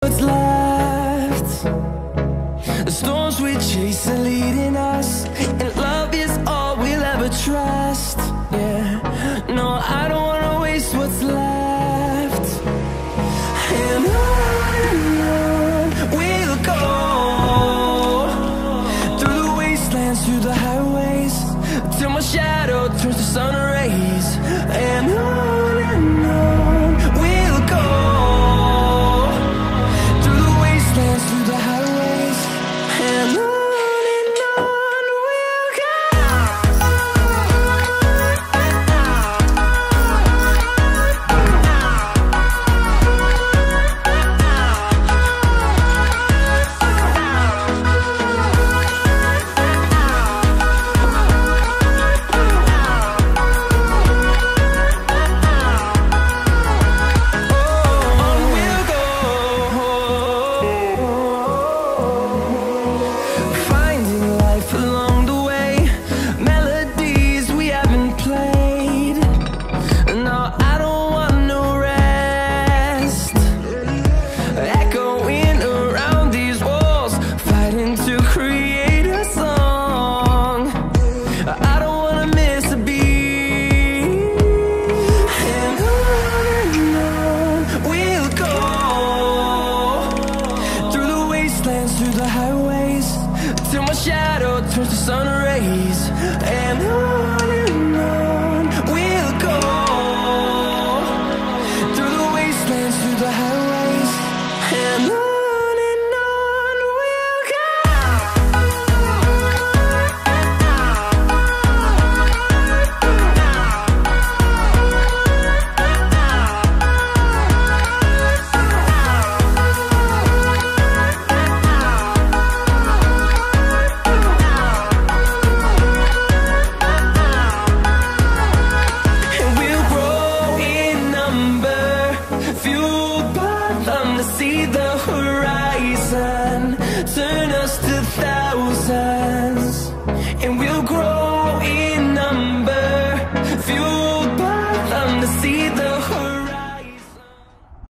what's left. The storms we chase are leading us, and love is all we'll ever trust. Yeah, no, I don't wanna waste what's left. And on we'll go, through the wastelands, through the highways, till my shadow turns to sun rays. And on we'll go, through the wastelands, through the highways, and on. Through the highways, till my shadow turns to sun rays. And on we'll go, through the wastelands, through the highways, and on we'll go. See the horizon, turn us to thousands, and we'll grow.